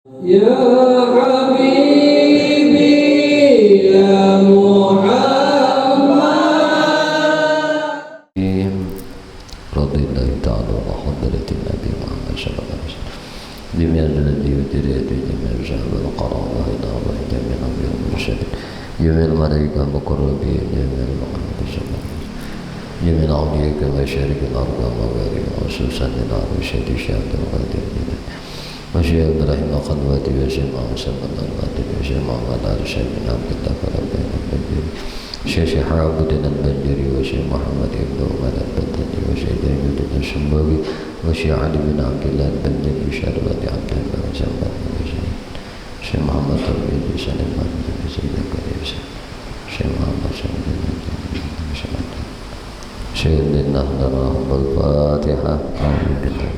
يا حبيبي يا محمد رضي الله تعالى وحضرة النبي محمد صلى الله عليه وسلم جميع الذي يدري جميع الشعب القرابة إلى الله جميع الأنبياء والمرسلين جميع الملائكة المقربين جميع المحمد صلى الله عليه وسلم جميع الأولياء كمشارق الأرض ومغارب وخصوصا للعرب الشهيد الشهيد القادر وشيخ إبراهيم القنواتي وشيخ محمد سلمان القادر وشيخ محمد آل شيخ بن عبد الله فربين البدري شيخ شحاب الدين البنجري وشيخ محمد بن عمر البدري وشيخ زين الدين الشنبوي وشيخ علي بن عبد الله البنجري وشيخ ولي عبد الله وسلمان شيخ محمد توحيد سليمان سيد الكريم شيخ محمد سلمان شيخ لله نراه بالفاتحة أعوذ بالله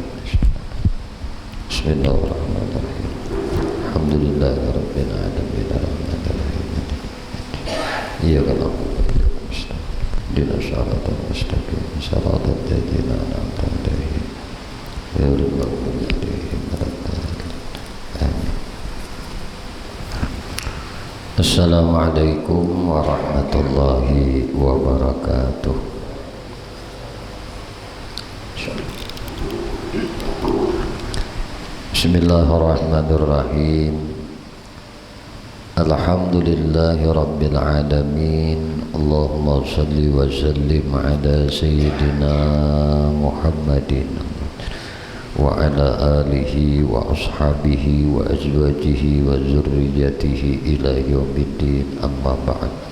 بسم الله الرحمن الرحيم الحمد لله رب العالمين الرحمن الرحيم إياك نعبد وإياك نستعين اهدنا الصراط المستقيم صراط الذين أنعمت عليهم غير المغضوب عليهم ولا الضالين آمين. السلام عليكم ورحمة الله وبركاته. Bismillahirrahmanirrahim. Alhamdulillahi rabbil alamin. Allahumma salli wa sallim ala sayyidina Muhammadin wa ala alihi wa ashabihi wa azwajihi wa zurriyyatihi ila yaumiddin, amma ba'd.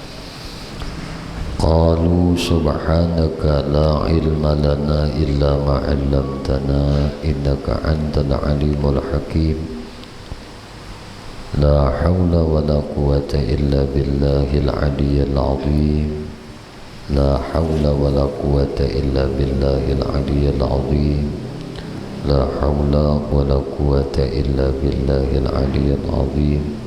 Qalu subhanaka la ilma lana illa ma 'allamtana innaka antal alimul hakim. La hawla wa la quwwata illa billahil aliyyil azim. La hawla wa la quwwata illa billahil aliyyil azim. La hawla wa la quwwata illa billahil aliyyil azim.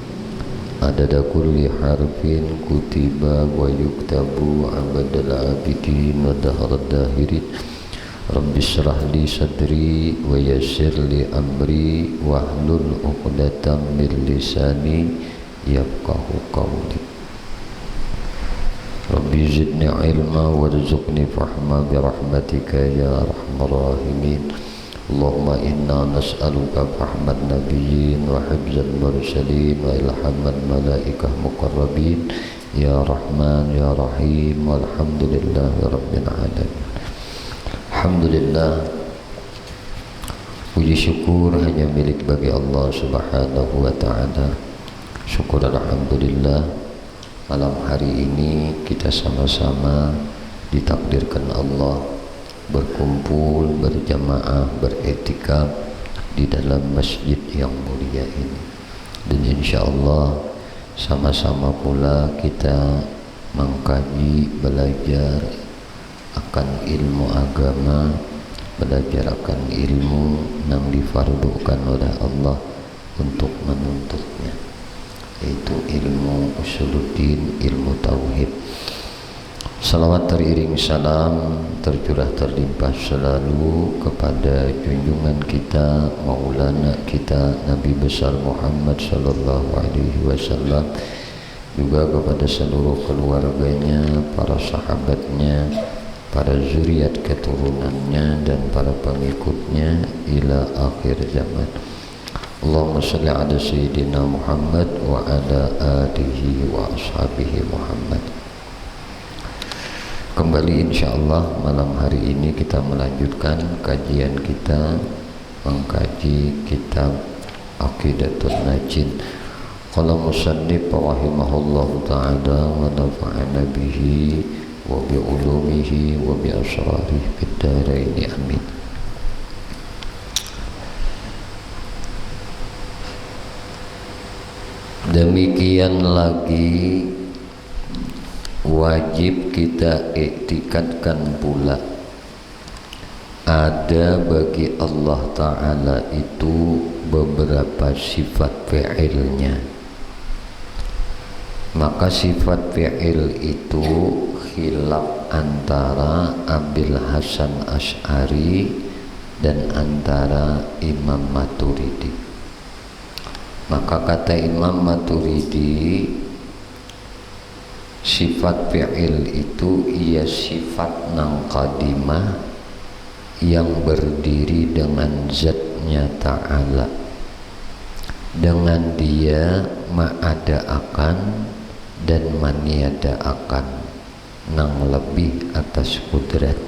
Adada kulli harfin kutiba wa yuktabu abadal abidin wa dahrad dahirin. Rabbi shrah li sadri wa yassir li amri wahlul 'uqdatam min lisani yafqahu qawli. Rabbi zidni ilma warzuqni fahma bi rahmatika ya arhamar rahimin. Allahumma inna nas'aluka fahman nabiyyin wa hifzal mursalin wa ilhaman malaikah muqarrabin ya rahman ya rahim walhamdulillahi rabbil alamin. Alhamdulillah, puji syukur hanya milik bagi Allah subhanahu wa ta'ala. Syukur alhamdulillah, malam hari ini kita sama-sama ditakdirkan Allah berkumpul berjamaah beretikaf di dalam masjid yang mulia ini, dan insyaallah sama-sama pula kita mengkaji, belajar akan ilmu agama, belajar akan ilmu yang difardukan oleh Allah untuk menuntutnya, yaitu ilmu usuluddin, ilmu tauhid. Salawat teriring salam tercurah terlimpah selalu kepada junjungan kita, Maulana kita Nabi besar Muhammad sallallahu alaihi wasallam, juga kepada seluruh keluarganya, para sahabatnya, para zuriat keturunannya dan para pengikutnya ila akhir zaman. Allahumma shalli ala sayyidina Muhammad wa ala alihi wa ashabihi Muhammad. Kembali insyaallah malam hari ini kita melanjutkan kajian kita mengkaji kitab Aqidatul Najin. Qala musannif rahimahullahu ta'ala wa nafa'ana bihi wa bi ulumihi wa bi asrarihi fid dharain amin. Demikian lagi wajib kita iktikadkan pula ada bagi Allah Ta'ala itu beberapa sifat fi'ilnya. Maka sifat fi'il itu khilaf antara Abil Hasan Asy'ari dan antara Imam Maturidi. Maka kata Imam Maturidi, sifat fi'il itu ia sifat nang qadimah yang berdiri dengan zatnya ta'ala. Dengan dia ma'ada akan dan maniada akan, nang lebih atas kudrat.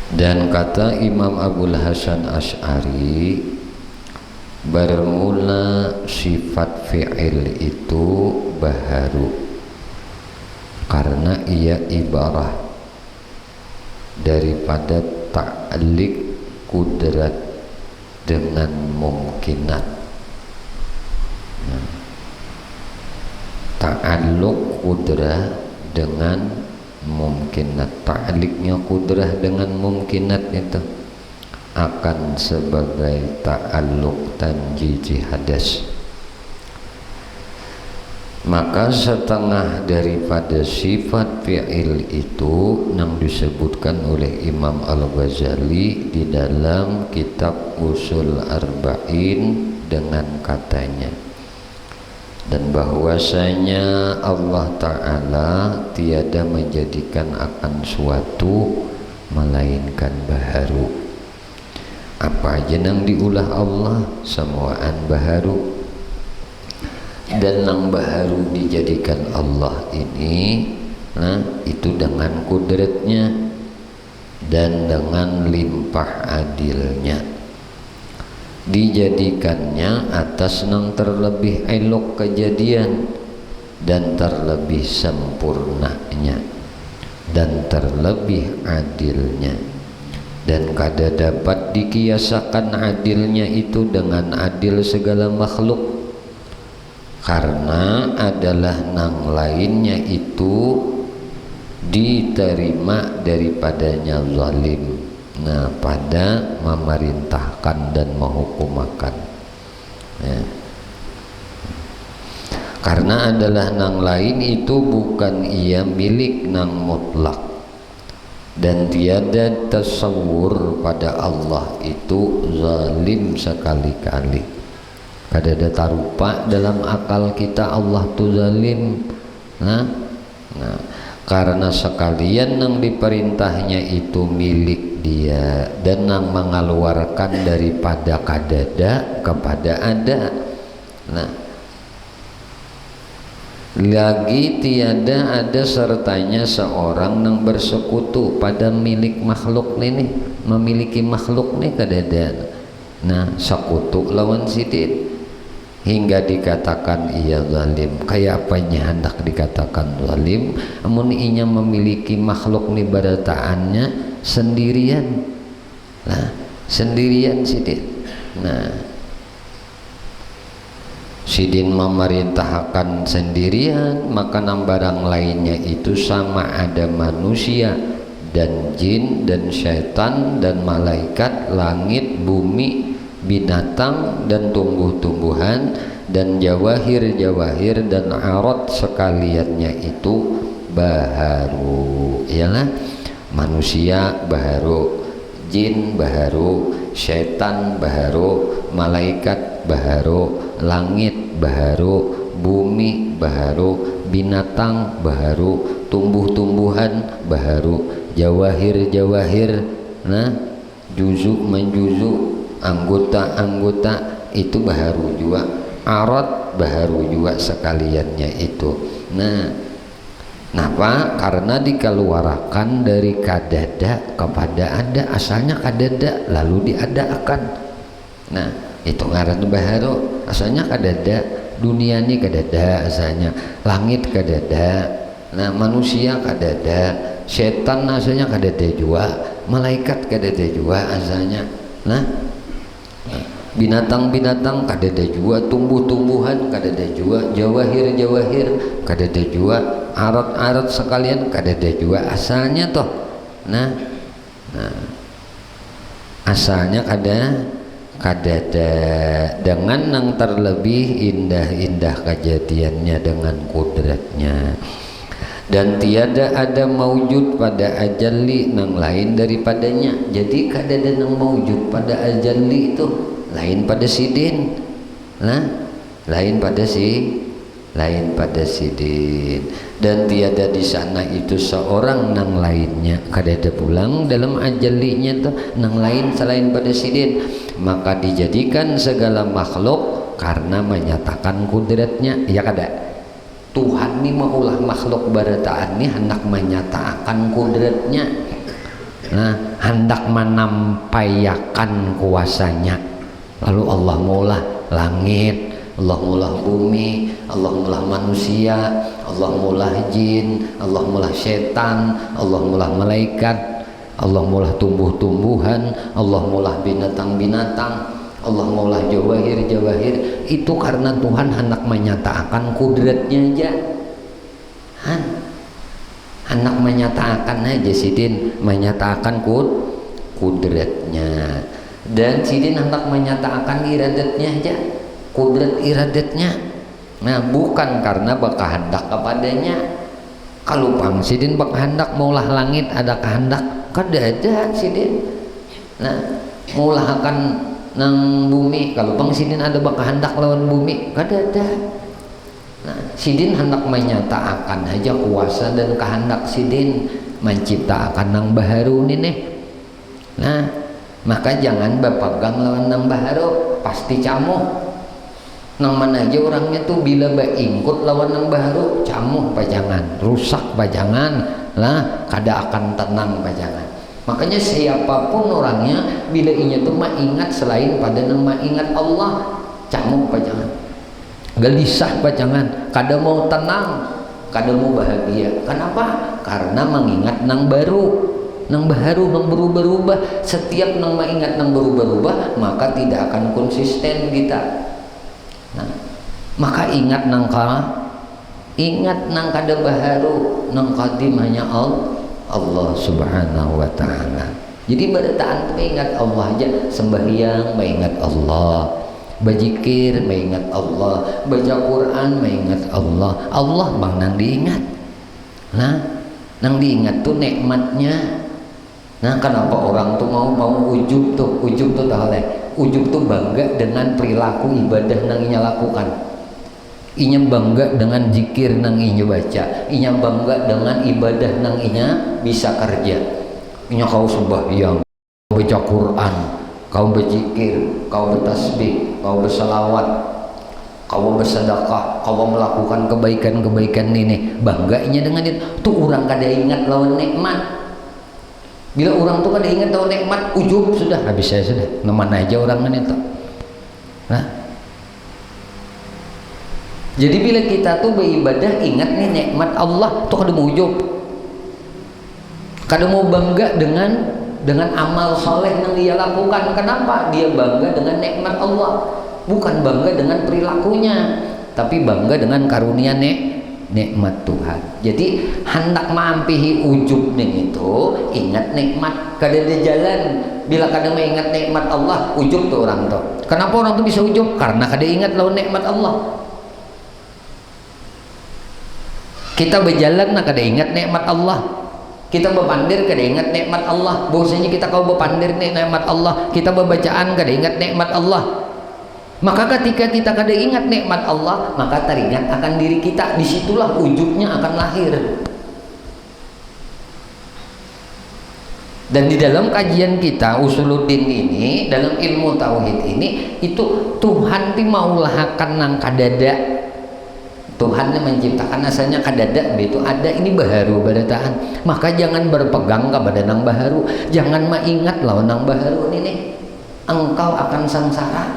Dan kata Imam Abul Hasan Asy'ari, bermula sifat fi'il itu baharu karena ia ibarah daripada ta'liq kudrat dengan mungkinat. Ta'alluq kudrah dengan mungkinat, ta'liqnya kudrah dengan mungkinat itu akan sebagai ta'alluq tanjiji hadas. Maka setengah daripada sifat fi'il itu yang disebutkan oleh Imam Al-Ghazali di dalam kitab Usul Arba'in dengan katanya, dan bahwasanya Allah Ta'ala tiada menjadikan akan suatu melainkan baharu. Apa aja yang diulah Allah semuaan baharu. Dan yang baharu dijadikan Allah ini, nah itu dengan kudratnya dan dengan limpah adilnya, dijadikannya atas yang terlebih elok kejadian dan terlebih sempurnanya dan terlebih adilnya. Dan kada dapat dikiasakan adilnya itu dengan adil segala makhluk, karena adalah nang lainnya itu diterima daripadanya zalim, nah pada memerintahkan dan menghukumakan ya. Karena adalah nang lain itu bukan ia milik nang mutlak, dan tiada tasawur pada Allah itu zalim sekali-kali. Kada ada tarupa dalam akal kita Allah tu zalim. Nah, karena sekalian yang diperintahnya itu milik dia dan yang mengeluarkan daripada kadada kepada ada. Nah, lagi tiada ada sertanya seorang yang bersekutu pada milik makhluk ini, memiliki makhluk ini kadada. Nah, sekutu lawan sidin hingga dikatakan ia zalim. Kayak apanya hendak dikatakan zalim? Amun inya memiliki makhluk ni barataannya sendirian. Nah, sendirian sidin. Nah, sidin memerintahkan sendirian, maka nang barang lainnya itu sama ada manusia dan jin dan syaitan dan malaikat, langit, bumi, binatang dan tumbuh-tumbuhan dan jawahir-jawahir dan arad sekaliannya itu baharu. Ialah manusia baharu, jin baharu, syaitan baharu, malaikat baharu, langit baharu, bumi baharu, binatang baharu, tumbuh-tumbuhan baharu, jawahir-jawahir, nah juzuk menjuzuk, anggota-anggota itu baharu juga, arad baharu juga sekaliannya itu. Nah, kenapa? Karena dikeluarkan dari kadada kepada ada, asalnya kadada lalu diadakan. Nah, itu ngaran baharu, asalnya kadada, dunia ini kadada asalnya, langit kadada, nah manusia kadada, setan asalnya kadada juga, malaikat kadada juga asalnya. Nah, binatang-binatang kadada juga, tumbuh-tumbuhan kadada juga, jawahir-jawahir kadada juga, arat-arat sekalian kadada juga asalnya toh. Nah, asalnya kadada dengan yang terlebih indah-indah kejadiannya dengan kudratnya. dan tiada ada maujud pada ajalli nang lain daripadanya. Jadi kada ada nang maujud pada ajalli itu lain pada sidin, nah lain pada sidin, dan tiada di sana itu seorang nang lainnya, kada ada pulang dalam ajallinya tuh nang lain selain pada sidin. Maka dijadikan segala makhluk karena menyatakan kudratnya, ya kada. Tuhan ini maulah makhluk barataan ini hendak menyatakan kudratnya, nah hendak menampayakan kuasanya. Lalu Allah maulah langit, Allah maulah bumi, Allah maulah manusia, Allah maulah jin, Allah maulah setan, Allah maulah malaikat, Allah maulah tumbuh-tumbuhan, Allah maulah binatang-binatang, Allah maulah jawahir. Itu karena Tuhan hendak menyatakan kudratnya aja, hendak menyatakan aja sidin, menyatakan kudratnya. Dan sidin hendak menyatakan iradatnya aja, kudrat iradatnya. Nah bukan karena berkehendak kepadanya. Kalau pang sidin berkehendak maulah langit ada kehendak, kada ada sidin. Nah maulah akan nang bumi, kalau pang sidin ada berkehendak lawan bumi, kada ada. Nah sidin hendak menyatakan aja kuasa dan kehendak sidin menciptakan nang baharu ini. Nah maka jangan berpegang lawan nang baharu, pasti camuh. Nang mana aja orangnya tuh bila beingkut lawan nang baharu, camuh pajangan, rusak pajangan lah, kada akan tenang pajangan. Makanya siapapun orangnya bila inya tuh maingat selain pada nang maingat Allah, camuh pajangan, gelisah pajangan, kada mau tenang, kada mau bahagia. Kenapa? Karena mengingat nang baru, nang baharu, nang berubah-ubah. Setiap nang mengingat nang berubah-ubah, maka tidak akan konsisten kita. Nah, maka ingat nang kada baharu, nang qadim hanya Allah Subhanahu wa ta'ala. Jadi berataan mengingat Allah aja, sembahyang mengingat Allah, berzikir mengingat Allah, baca Quran mengingat Allah. Allah bang nang diingat. Nah, nang diingat tuh nikmatnya. Nah, kenapa orang tuh mau ujub tuh tahu leh. Ujub tuh bangga dengan perilaku ibadah nang inya lakukan. Inya bangga dengan zikir nang inya baca, inya bangga dengan ibadah nang inya bisa kerja. Inya kau sembahyang, kau baca Quran, kau berzikir, kau bertasbih, kau berselawat, kau bersedekah, kau melakukan kebaikan-kebaikan ini, bangganya dengan itu. Tuh orang kada ingat lawan nikmat. Bila orang tuh kada ingat lawan nikmat, ujub sudah habis saya sudah. Neman aja orang itu. Nah, jadi bila kita tuh beribadah ingat nih nikmat Allah, tuh kada mau ujub, kada mau bangga dengan amal soleh yang dia lakukan. Kenapa? Dia bangga dengan nikmat Allah, bukan bangga dengan perilakunya, tapi bangga dengan karunia nikmat Tuhan. Jadi hendak mampihi ujub nih itu ingat nikmat, kada ada jalan. Bila kada mengingat nikmat Allah, ujub tuh orang tuh. Kenapa orang tuh bisa ujub? Karena kada ingat lawan nikmat Allah. Kita berjalan nak kada ingat nikmat Allah, kita berpandir kada ingat nikmat Allah. Bahwasanya kita kau berpandir nikmat Allah, kita berbacaan kada ingat nikmat Allah. Maka ketika kita kada ingat nikmat Allah, maka teringat akan diri kita. Disitulah ujubnya akan lahir. Dan di dalam kajian kita Usuluddin ini, dalam ilmu tauhid ini, itu Tuhan ti maulahakan nang kadada. Tuhan yang menciptakan asalnya kadada, itu ada, ini baharu barataan. Maka jangan berpegang kepada nang baharu, jangan maingat lawan nang baharu ini, engkau akan sengsara.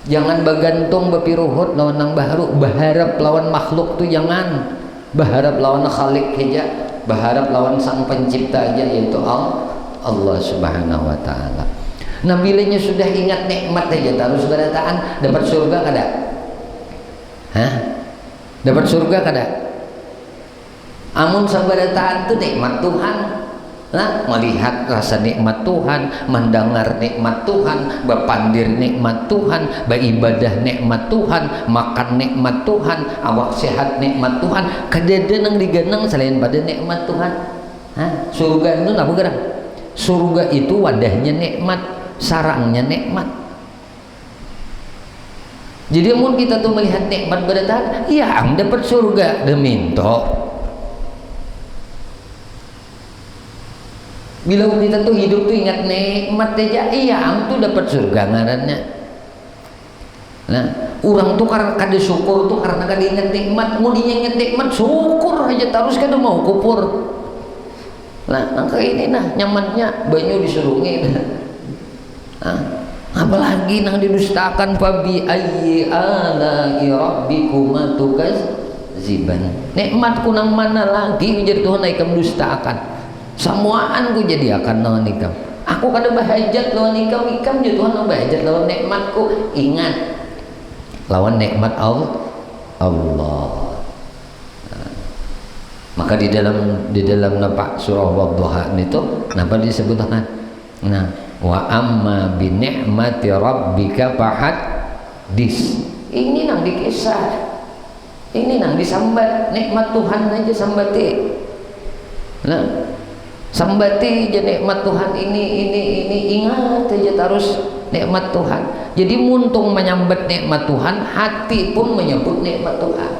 Jangan bergantung bepiruhut lawan nang baharu, berharap lawan makhluk tuh jangan, berharap lawan khalik aja, berharap lawan sang pencipta aja, yaitu Allah Subhanahu wa ta'ala. Nah bilanya sudah ingat nikmat aja terus barataan, dapat surga kada? Hah? Dapat surga kada? Amun sabarataan itu nikmat Tuhan. Nah, melihat rasa nikmat Tuhan, mendengar nikmat Tuhan, berpandir nikmat Tuhan, beribadah nikmat Tuhan, makan nikmat Tuhan, awak sehat nikmat Tuhan, kadede nang digenang selain pada nikmat Tuhan. Surga itu apa gerak? Surga itu wadahnya nikmat, sarangnya nikmat. Jadi mun kita tuh melihat nikmat berdatangan, ya ang dapat surga deminto. Bila kita tuh hidup tuh ingat nikmat aja, iya ang tuh dapat surga ngarannya. Nah, orang tuh karena kada syukur tuh karena kada ingat nikmat, mau diingat nikmat syukur aja terus kada mau kupur. Nah, angka ini nah nyamannya banyu disurungin. Nah, apalagi nang didustakan fabi ayyi ala'i rabbikuma tukadziban. Nikmat kunang mana lagi ujar Tuhan aikam dustakan. Semuaan ku jadi akan lawan ikam. Aku kada bahajat lawan ikam, ikam je Tuhan bahajat lawan nikmatku. Ingat lawan nikmat Allah. Nah, maka di dalam nampak surah Wadduha itu kenapa disebutkan? Nah, wa amma bi ni'mati rabbika fahaddis. Ini nang dikisah. Ini nang disambat nikmat Tuhan aja sambati. Nah, sambati aja nikmat Tuhan ini ingat aja terus nikmat Tuhan. Jadi muntung menyambat nikmat Tuhan, hati pun menyebut nikmat Tuhan.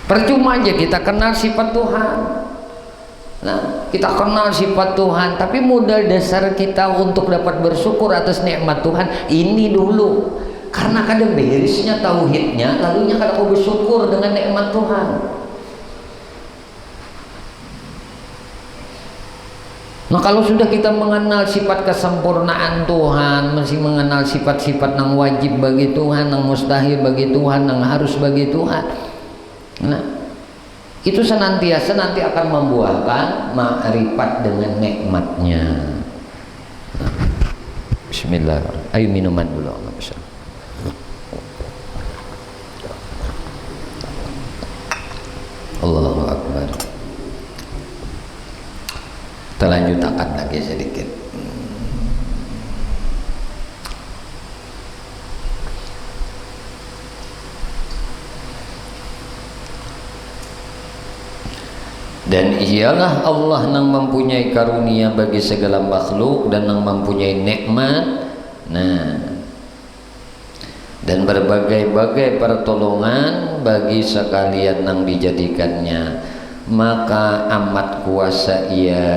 Percuma aja kita kenal sifat Tuhan. Nah, kita kenal sifat Tuhan, tapi modal dasar kita untuk dapat bersyukur atas nikmat Tuhan ini dulu. Karena kadang beresnya tauhidnya, lalunya kadang mau bersyukur dengan nikmat Tuhan. Nah, kalau sudah kita mengenal sifat kesempurnaan Tuhan, masih mengenal sifat-sifat yang wajib bagi Tuhan, yang mustahil bagi Tuhan, yang harus bagi Tuhan, nah itu senantiasa nanti akan membuahkan ma'rifat dengan nikmatnya. Nah, bismillahirrahmanirrahim. Ayo minuman dulu. Allahu Akbar. Kita lanjutkan lagi sedikit. Dan ialah Allah yang mempunyai karunia bagi segala makhluk dan yang mempunyai nikmat. Nah, dan berbagai-bagai pertolongan bagi sekalian yang dijadikannya. Maka amat kuasa ia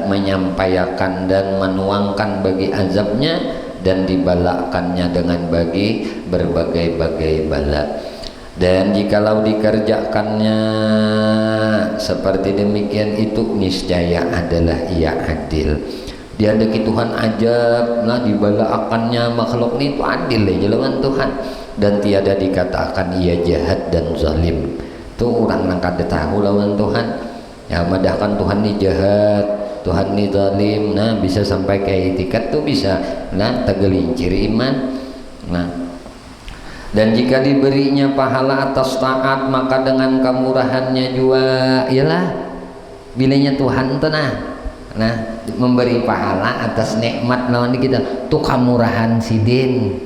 menyampaikan dan menuangkan bagi azabnya dan dibalakannya dengan bagi berbagai-bagai bala. Dan jikalau dikerjakannya seperti demikian itu niscaya adalah ia adil. Dia deki Tuhan ajab lah dibalakannya makhluk ini itu adil ya jalan Tuhan, dan tiada dikatakan ia jahat dan zalim. Tuh orang yang kada tahu lawan Tuhan ya madahkan Tuhan ini jahat, Tuhan ini zalim. Nah, bisa sampai ke etikat tuh bisa nah tergelincir iman. Nah, dan jika diberinya pahala atas taat maka dengan kemurahannya juga ialah bilanya Tuhan tuh nah memberi pahala atas nikmat lawan kita tuh kemurahan sidin.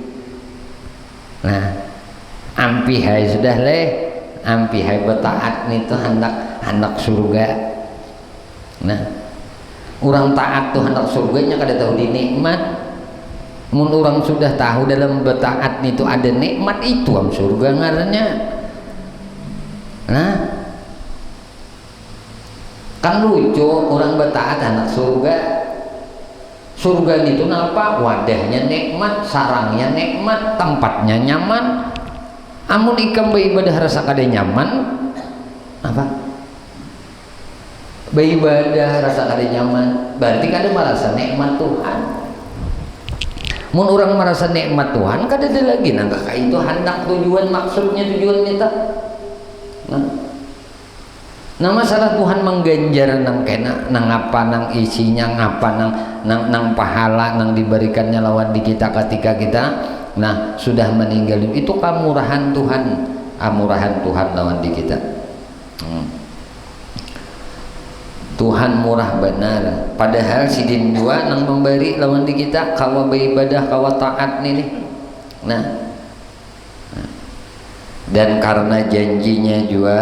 Nah, ampi hai sudah leh, ampi hai betaat nih tuh hendak surga. Nah, orang taat tuh hendak surganya kada tahu di nikmat. Mun orang sudah tahu dalam betaat itu ada nikmat itu am surga ngarannya. Nah, kan lucu orang betaat anak surga. Surga itu apa? Wadahnya nikmat, sarangnya nikmat, tempatnya nyaman. Amun ikam beribadah rasa kada nyaman, apa? Beribadah rasa kada nyaman, berarti kada merasa nikmat Tuhan. Mun orang merasa nikmat Tuhan kada ada lagi nang kakak itu hendak tujuan maksudnya tujuan kita. Nah, masalah Tuhan mengganjar nang kena nang apa nang isinya ngapa nang pahala nang diberikannya lawan di kita ketika kita nah sudah meninggal itu kemurahan Tuhan, amurahan Tuhan lawan di kita. Tuhan murah benar, padahal sidin dua nang memberi lawan di kita kawa beribadah kawa taat nih. Nah, dan karena janjinya juga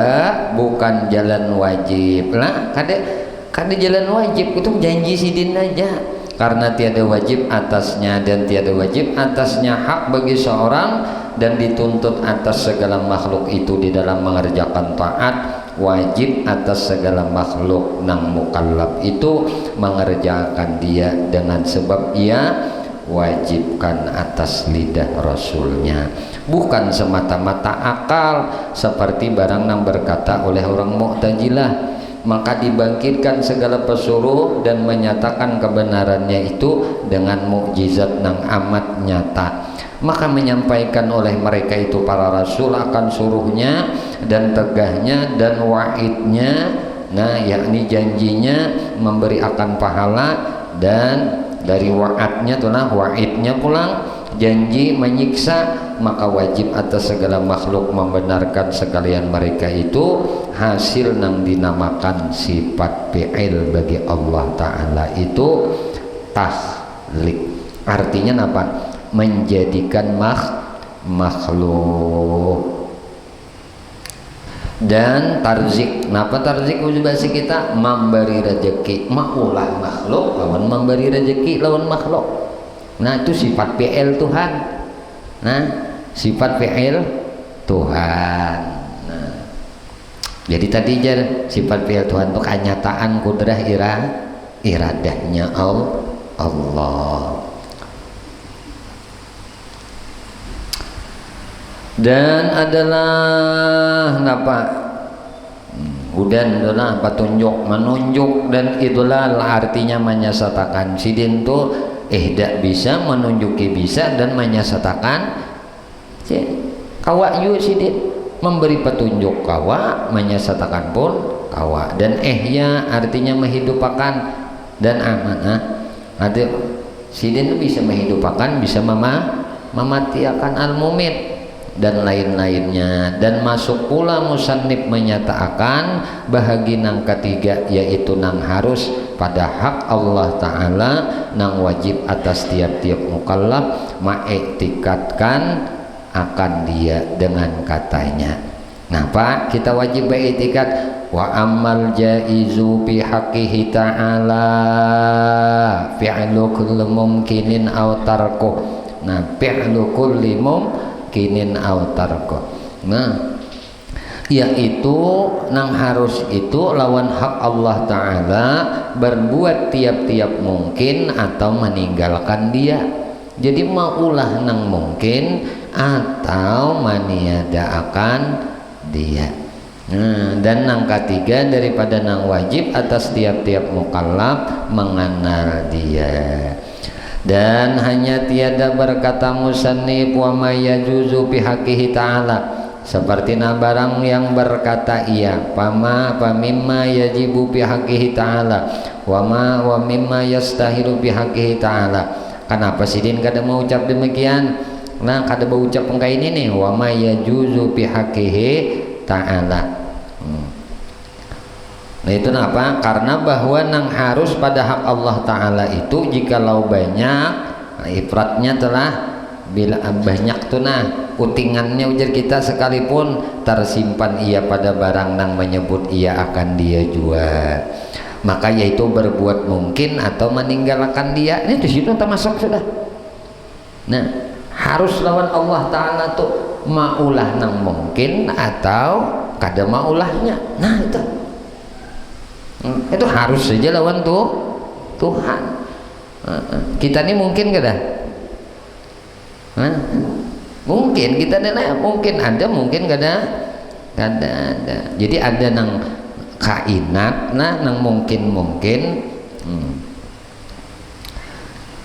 bukan jalan wajib lah, kada jalan wajib itu janji sidin aja, karena tiada wajib atasnya dan tiada wajib atasnya hak bagi seorang dan dituntut atas segala makhluk itu di dalam mengerjakan taat. Wajib atas segala makhluk nang mukallaf itu mengerjakan dia dengan sebab ia wajibkan atas lidah Rasulnya, bukan semata-mata akal seperti barang nang berkata oleh orang Mu'tazilah. Maka dibangkitkan segala pesuruh dan menyatakan kebenarannya itu dengan mukjizat nang amat nyata. Maka menyampaikan oleh mereka itu para rasul akan suruhnya dan tegahnya dan wa'idnya, nah yakni janjinya memberi akan pahala, dan dari wa'adnya tuh nah wa'idnya pulang janji menyiksa. Maka wajib atas segala makhluk membenarkan sekalian mereka itu hasil nang dinamakan sifat fi'il bagi Allah Ta'ala itu tahlik, artinya apa? Menjadikan makhluk. Dan tarzik, napa tarzik bahasa kita? Memberi rezeki, maulah makhluk lawan memberi rezeki lawan makhluk. Nah itu sifat fi'il Tuhan. Nah sifat fi'il Tuhan. Nah, jadi tadi sifat fi'il Tuhan itu kenyataan kudrah iradahnya Allah. Dan dah petunjuk menunjuk, dan itulah artinya menyatakan sidin tu ihda bisa menunjuki bisa dan menyatakan kawa yu sidin memberi petunjuk kawa, menyatakan pun kawa. Dan ihya artinya menghidupakan dan amanah. Ada sidin bisa menghidupakan, bisa mematiakan al-mumit dan lain-lainnya. Dan masuk pula musannif menyatakan bahagi nang ketiga, yaitu nang harus pada hak Allah Ta'ala nang wajib atas tiap-tiap mukallaf mengiktikadkan akan dia dengan katanya. Nah Pak, kita wajib beriktikad wa ammal jaizu bi haqqihi ta'ala fi'lu kulli mumkinin aw tarkuh. Nah fi'lu kulli mumkinin aw tarkuh, nah yaitu nang harus itu lawan hak Allah Ta'ala berbuat tiap-tiap mungkin atau meninggalkan dia. Jadi maulah nang mungkin atau meniadakan dia. Dan nang ketiga daripada nang wajib atas tiap-tiap mukallaf mengenal dia. Dan hanya tiada berkata musannif wa ma yajuzu bi haqqihi ta'ala, seperti barang yang berkata iya pamimma yajibu bi haqqihi ta'ala wa mimma yastahilu bi haqqihi ta'ala. Kenapa sidin kada mau ucap demikian? Nah kada mau ucap pengkai ini nih wa ma yajuzu bi haqqihi ta'ala. Nah itu kenapa? Karena bahwa nang harus pada hak Allah Ta'ala itu jikalau banyak, ifratnya telah bila banyak tuh nah utingannya ujar kita sekalipun tersimpan ia pada barang nang menyebut ia akan dia jua, maka yaitu berbuat mungkin atau meninggalkan dia. Ini di situ termasuk sudah. Nah harus lawan Allah Ta'ala tuh maulah nang mungkin atau kada maulahnya. Nah itu harus saja lawan Tuhan. Kita ini mungkin kada? Mungkin kita ada, mungkin ada, mungkin kada ada. Jadi ada nang kainat, nang mungkin.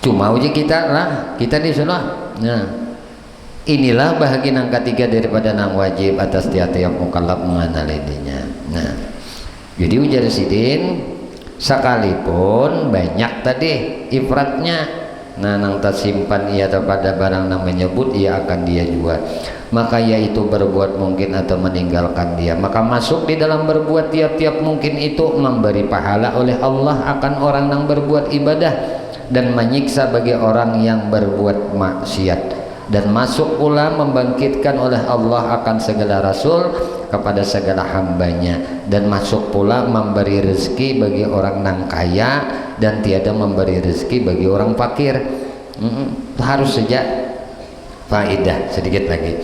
Cuma uji kita lah, kita di sana. Nah, inilah bahagian yang ketiga daripada nang wajib atas tiap-tiap mukallaf mengenal dirinya. Nah, jadi ujar sidin sekalipun banyak tadi ifratnya, nah nang tersimpan ia kepada barang nang menyebut ia akan dia jual, maka yaitu berbuat mungkin atau meninggalkan dia, maka masuk di dalam berbuat tiap-tiap mungkin itu memberi pahala oleh Allah akan orang yang berbuat ibadah dan menyiksa bagi orang yang berbuat maksiat, dan masuk pula membangkitkan oleh Allah akan segala rasul kepada segala hambanya, dan masuk pula memberi rezeki bagi orang nang kaya dan tiada memberi rezeki bagi orang fakir. Harus sejak faedah sedikit lagi.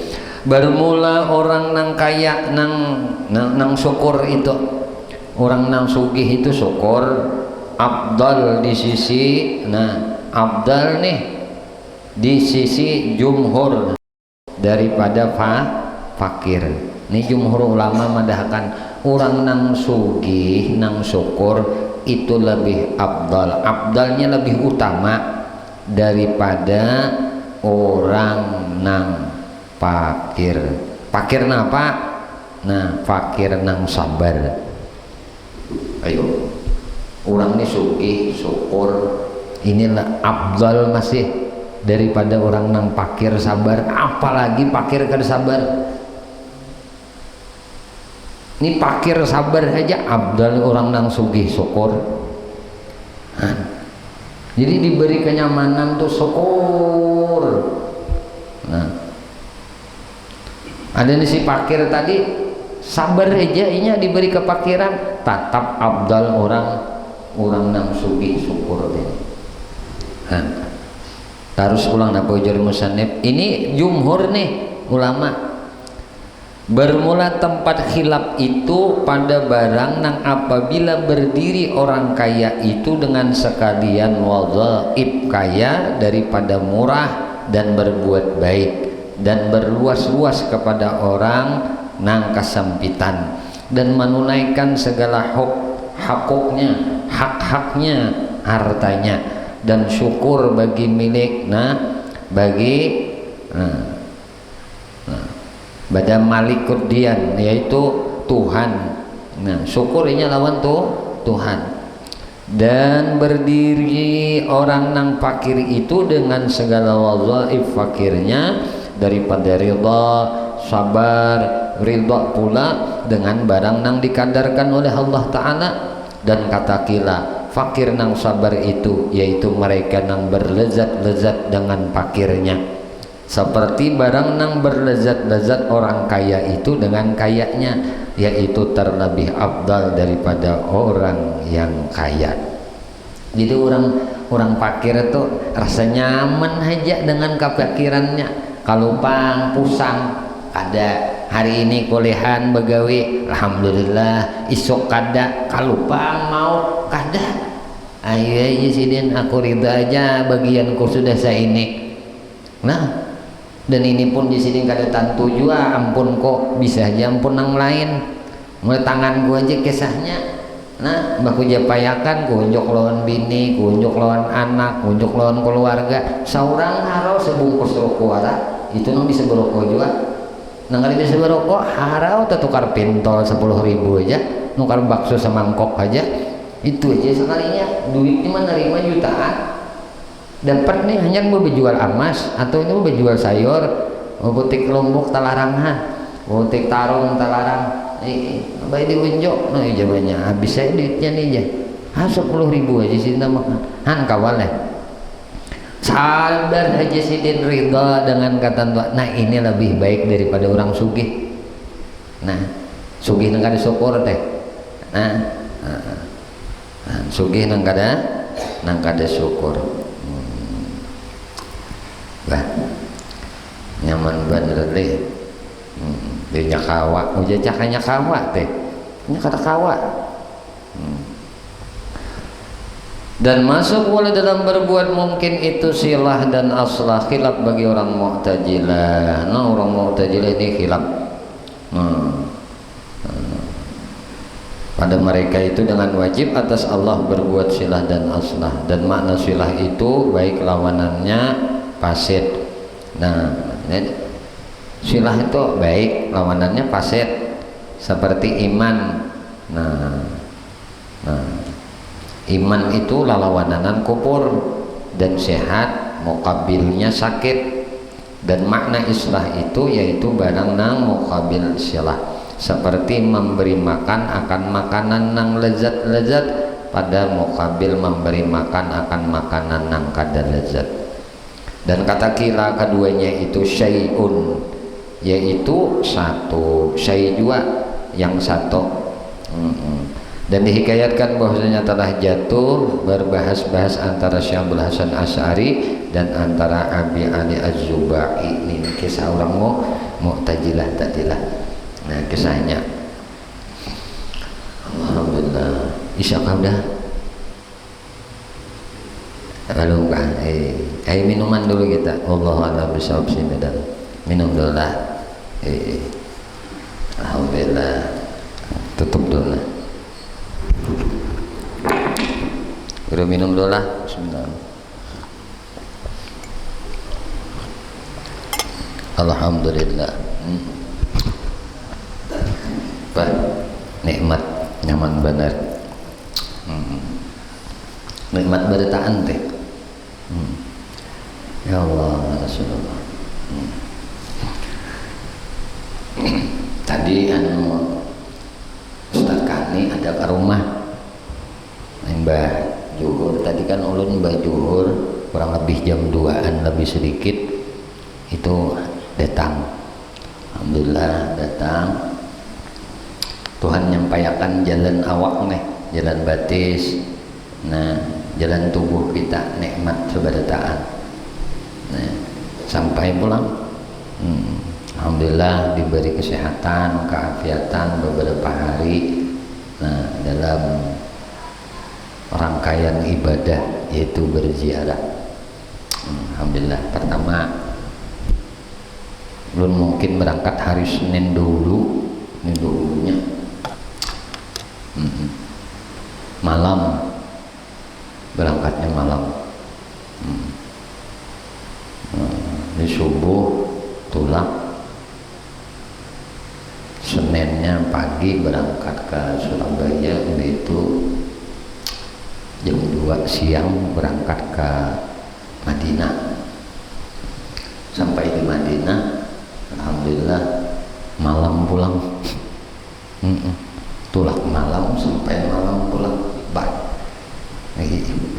Bermula orang nang kaya nang syukur itu, orang nang sugih itu syukur afdal di sisi, nah afdal nih di sisi jumhur daripada fakir. Ini jumhur ulama madahkan orang nang sugih nang syukur itu lebih afdal, afdalnya lebih utama daripada orang nang fakir. Fakir napa? Nah fakir nang sabar. Ayo, orang ini sugih syukur inilah afdal masih daripada orang nang fakir sabar, apalagi fakir kada sabar. Ini fakir sabar aja abdal orang nang sugih syukur. Jadi diberi kenyamanan tuh syukur. Nah, ada nih si fakir tadi sabar aja, inya diberi kepakiran, tetap abdal orang nang sugih syukur deh. Harus ulang apa ujar musannif. Ini jumhur nih ulama. Bermula tempat khilaf itu pada barang nang apabila berdiri orang kaya itu dengan sekalian wadhaib kaya daripada murah dan berbuat baik dan berluas-luas kepada orang nang kesempitan dan menunaikan segala hak-haknya, hak-haknya, hartanya dan syukur bagi milik pada Malikut Dian yaitu Tuhan. Nah syukurnya lawan Tuhan, dan berdiri orang nang fakir itu dengan segala wazaif fakirnya daripada ridha, sabar, ridha pula dengan barang nang dikadarkan oleh Allah Ta'ala. Dan kata kila fakir nang sabar itu yaitu mereka nang berlezat-lezat dengan fakirnya, seperti barang nang berlezat-lezat orang kaya itu dengan kayanya, yaitu terlebih afdal daripada orang yang kaya. Jadi orang fakir itu rasa nyaman aja dengan kefakirannya. Kalupang pusang ada hari ini kuliahan begawi, alhamdulillah, isok kada kalupang mau kada, ayo sidin aku ridha aja bagianku sudah saya ini. Nah dan ini pun di sini kada tantu juga, ampun kok bisa aja ampun nang lain, mulai tangan gua aja kisahnya. Nah baku japayakan kunjuk lawan bini, kunjuk lawan anak, kunjuk lawan keluarga, seorang harau sebungkus rokok itu nang bisa berokok juga. Nang kali bisa berokok harau tukar pintol 10.000 aja, nukar bakso semangkok aja, itu aja sekalinya. Duitnya mah nerima jutaan. Dapat nih hanya mau berjual emas atau ini mau berjual sayur, mau butik lombok talarangan, butik tarung talarang, baik diunjuk, nah jawabannya habis saya duitnya nih aja, 10.000 aja sih nama, kawal sabar aja sidin ridha dengan kata tua. Nah ini lebih baik daripada orang sugih. Nah sugih nang kada syukur teh, sugih nang kada syukur. Bah nyaman bener deh. Dia kawa, uja cakanya kawa teh, ini kata kawa. Dan masuk boleh dalam berbuat mungkin itu silah dan aslah, khilaf bagi orang Mu'tazilah. Nah orang Mu'tazilah ini khilaf. Pada mereka itu dengan wajib atas Allah berbuat silah dan aslah, dan makna silah itu baik lawanannya fasid. Nah silah itu baik lawanannya fasid seperti iman. Nah iman itu lawanannya kufur, dan sehat, muqabilnya sakit. Dan makna islah itu yaitu barang nang muqabil silah, seperti memberi makan akan makanan nang lezat-lezat pada muqabil memberi makan akan makanan nang kada lezat. Dan kata kila keduanya itu syai'un, yaitu satu, syai' juga yang satu. Dan dihikayatkan bahwasanya telah jatuh berbahas-bahas antara Syekh Abdul Hasan Asy'ari dan antara Abi Ali Az-Zubai. Ini kisah orang Mu'tazilah tadilah. Nah kisahnya, alhamdulillah. Isya udah lalu kan minuman dulu kita. Wallahu a'lam bishawab. Sini dan minum dulu lah. Alhamdulillah. Tutup dulu lah. Udah minum dulu lah. Bismillah. Alhamdulillah. Pak, nikmat nyaman benar. Nikmat beritaan teh. Ya Allah, Rasulullah. Tadi Ustaz Kani ada ke rumah Mbah Juhur. Tadi kan ulun Mbah Juhur kurang lebih jam 2-an lebih sedikit itu datang. Alhamdulillah datang. Tuhan nyampaikan jalan awak nih, jalan batis. Nah, jalan tubuh kita nikmat seberataan. Nah, sampai pulang. Alhamdulillah diberi kesehatan, keafiatan beberapa hari. Nah, dalam rangkaian ibadah yaitu berziarah. Alhamdulillah. Pertama, belum mungkin berangkat hari Senin dulunya. Malam, berangkatnya malam. Di subuh tulang. Seninnya pagi berangkat ke Surabaya, itu jam 2 siang berangkat ke Madinah. Sampai di Madinah alhamdulillah malam pulang. Tulak malam sampai malam pulang.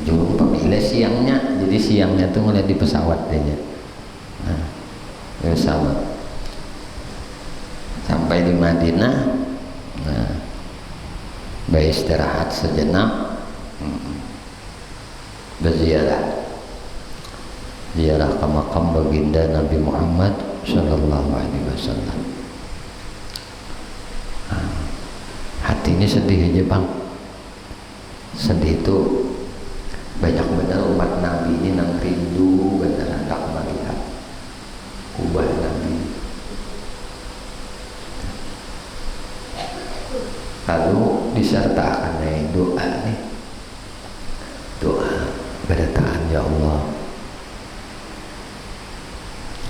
Jurung pemilih siangnya, jadi siangnya tuh ngeliat di pesawat aja. Nah, di pesawat sampai di Madinah. Nah, beristirahat sejenak, berziarah, ziarah ke makam baginda Nabi Muhammad Sallallahu Alaihi Wasallam. Hati ini sedih aja bang. Sedih itu banyak benar umat Nabi ini nang rindu benar hendak melihat ubah Nabi. Lalu disertakan doa nih, doa berataan ya Allah.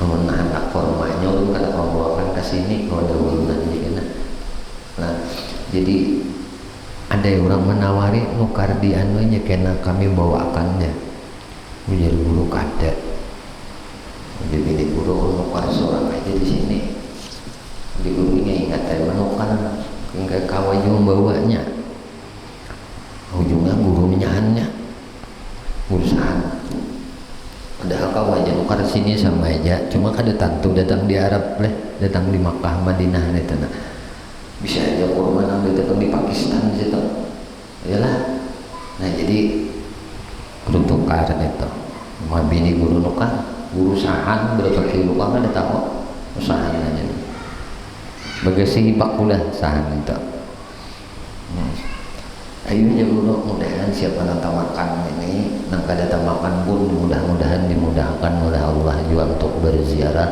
Namun anak formanya lu kada membawakan ke sini kalau ada bulan gitu. Nah, jadi ada orang menawari nukar di anunya kena kami bawakannya. Ujar guru kada. Jadi guru nukar seorang aja di sini. Di gurunya ingat saya menukar hingga kawajung bawanya. Ujungnya guru minyaannya. Urusan. Padahal kawajan nukar sini sama aja. Cuma kada tentu datang di Arab leh, datang di Makkah, Madinah itu nah. Bisa aja kurma nang datang di Pakistan situ. Iyalah. Nah, jadi guru tukar itu. Mau bini guru nukar, guru sahan berapa kilo kan ada tahu usahan aja. Bagasi bakulah sahan itu. Ayo aja guru mudahan siapa nang tamakan ini, nang kada tamakan pun mudah-mudahan dimudahkan oleh Allah juga untuk berziarah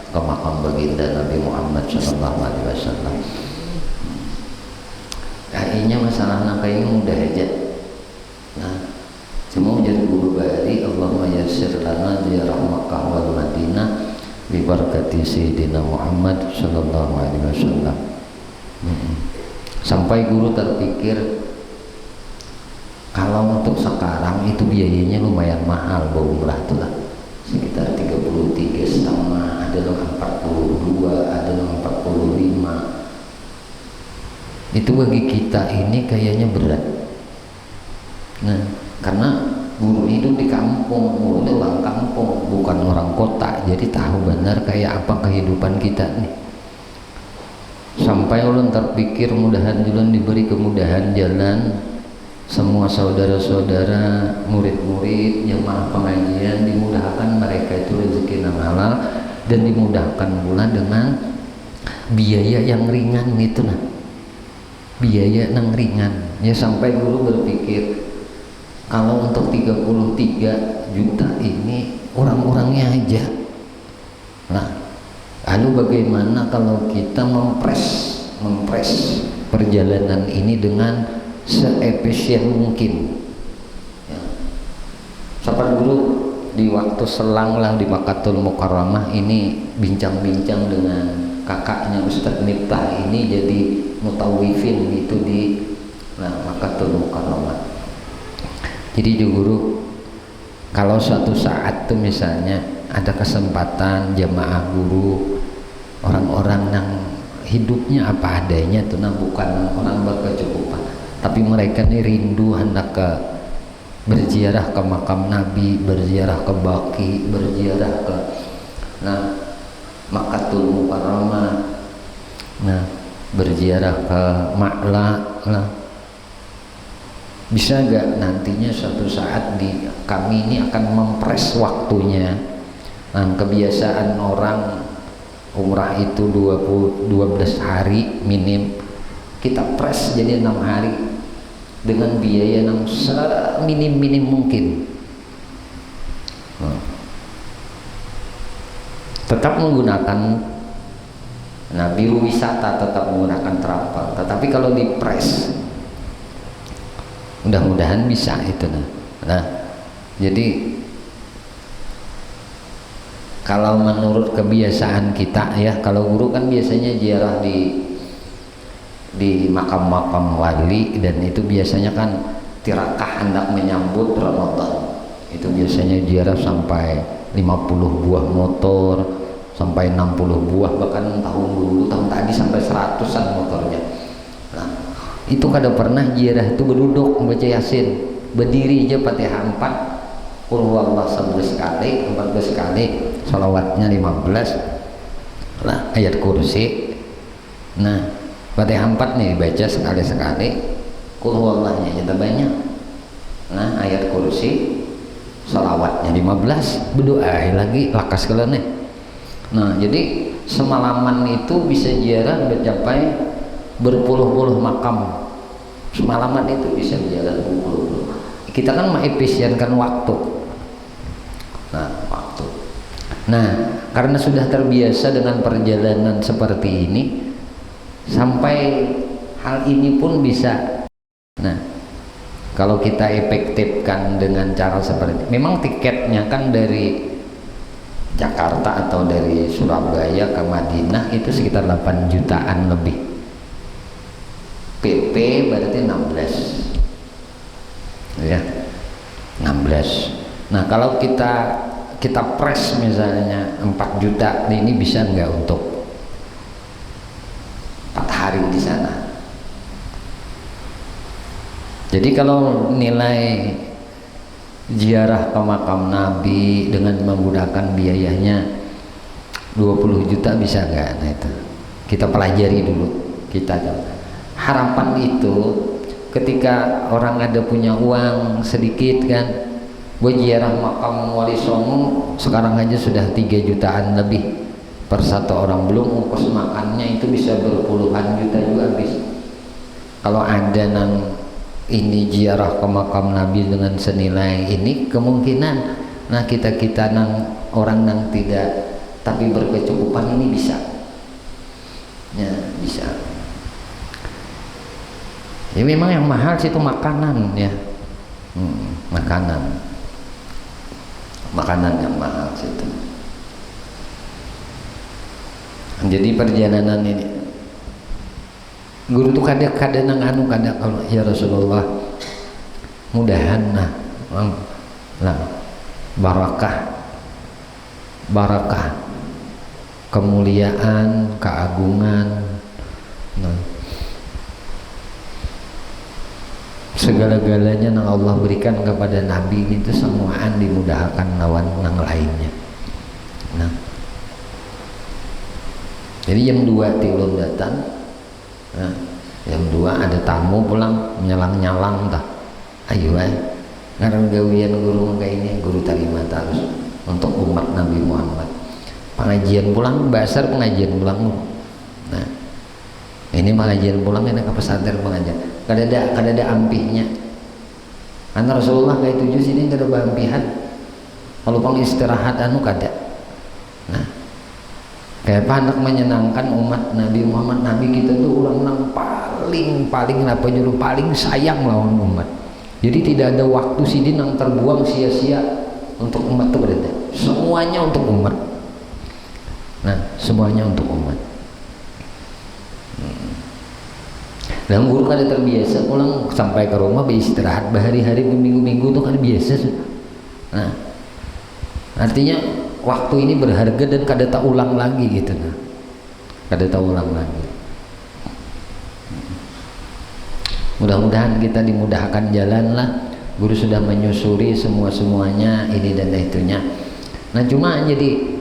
ke makam baginda Nabi Muhammad Sallallahu Alaihi Wasallam. Kayaknya masalah nak ini mudah aja. Nah, cuma jadi guru bari Allahumma yassir lana ziarah Makkah wal Madinah bi barakati Sayyidina Muhammad Sallallahu Alaihi Wasallam. Sampai guru terpikir Kalau untuk sekarang itu biayanya lumayan mahal, umrah tuh lah sekitar 33,5, ada yang 42, ada yang 45. Itu bagi kita ini kayaknya berat. Nah, karena guru hidup di kampung, guru itu orang kampung, bukan orang kota, jadi tahu benar kayak apa kehidupan kita nih. Sampai ulun terpikir mudahan ulun diberi kemudahan jalan, semua saudara-saudara, murid-murid, jemaah pengajian dimudahkan mereka itu rezeki yang halal dan dimudahkan pula dengan biaya yang ringan itu nah. Biaya yang ringan. Ya sampai guru berpikir kalau untuk 33 juta ini orang-orangnya aja. Nah, lalu bagaimana kalau kita mempres perjalanan ini dengan seefisien mungkin? Ya. Sahabat guru di waktu selang lah di Makkatul Mukarramah ini bincang-bincang dengan kakaknya Ustadz Miftah ini jadi mutawifin itu di Makkatul Mukarramah. Jadi guru kalau suatu saat tuh misalnya ada kesempatan jamaah guru orang-orang yang hidupnya apa adanya tuh, nah bukan orang berkecukupan, tapi mereka nih rindu hendak ke berziarah ke makam Nabi, berziarah ke Baqi, berziarah ke Makkatul Mukarramah, berziarah ke Ma'la. Bisa nggak nantinya suatu saat kami ini akan mempres waktunya. Kebiasaan orang umrah itu 12 hari minim, kita pres jadi 6 hari dengan biaya yang seminim-minim mungkin. Tetap menggunakan biru wisata, tetap menggunakan travel, tetapi kalau dipres mudah-mudahan bisa itu jadi kalau menurut kebiasaan kita ya, kalau guru kan biasanya ziarah di makam-makam wali, dan itu biasanya kan tirakah hendak menyambut Ramadan, itu biasanya ziarah sampai 50 buah motor, sampai 60 buah, bahkan tahun dulu tahun tadi sampai 100-an motornya. Itu kada pernah ziarah itu berduduk membaca Yasin, berdiri aja Fatihah 4, Qul huwallahu 11 kali, 14 kali, sholawatnya 15 ayat kursi. Fatihah 4 nih dibaca sekali-sekali, Qul huwallahnya aja banyak, ayat kursi, sholawatnya 15, berdoa lagi lakas kelene. Jadi semalaman itu bisa ziarah mencapai berpuluh-puluh makam. Semalaman itu bisa ziarah berpuluh-puluh. Kita kan mengefisienkan waktu. Karena sudah terbiasa dengan perjalanan seperti ini, sampai hal ini pun bisa. Kalau kita efektifkan dengan cara seperti ini, memang tiketnya kan dari Jakarta atau dari Surabaya ke Madinah itu sekitar 8 jutaan lebih. PP berarti 16 ya, 16. Kalau kita press misalnya 4 juta, ini bisa nggak untuk 4 hari di sana? Jadi kalau nilai ziarah ke makam Nabi dengan menggunakan biayanya 20 juta bisa nggak? Itu kita pelajari dulu. Harapan itu ketika orang ada punya uang sedikit kan, buat ziarah makam Wali Songo sekarang aja sudah 3 jutaan lebih per satu orang, belum ongkos makannya itu bisa berpuluhan juta juga habis. Kalau ada ini ziarah ke makam Nabi dengan senilai ini, kemungkinan kita orang yang tidak tapi berkecukupan ini bisa bisa. Ya memang yang mahal sih itu makanan ya, makanan yang mahal situ. Jadi perjalanan ini guru tuh kadang kalau ya Rasulullah mudahan nah barakah kemuliaan, keagungan, nah, segala-galanya yang Allah berikan kepada Nabi itu semuaan dimudahkan lawan yang lainnya. Nah, jadi jam 2 tilun datang, nah, jam 2 ada tamu pulang nyalang-nyalang tah, ayo ngarang gawian guru kayak ini, guru terima terus untuk umat Nabi Muhammad. Pengajian pulang, basar pengajian pulang. Nah, ini pengajian pulang ini ke pesantren pengajian. Kada ada ampihnya. Karena Rasulullah kayak 7 sini kada ada ampihan. Kalau pang istirahat anu kada. Nah, kayak anak menyenangkan umat Nabi Muhammad. Nabi kita tuh ulang paling apa nyuruh paling sayang lawan umat. Jadi tidak ada waktu sidin yang terbuang sia-sia untuk umat itu berada. Semuanya untuk umat. Nah, semuanya untuk umat. Dan guru kan terbiasa pulang sampai ke rumah beristirahat berhari-hari berminggu-minggu itu kan biasa. Nah, artinya waktu ini berharga dan kada tak ulang lagi gitu. Nah, kada tak ulang lagi. Mudah-mudahan kita dimudahkan jalan lah. Guru sudah menyusuri semuanya ini dan itunya. Nah, cuma jadi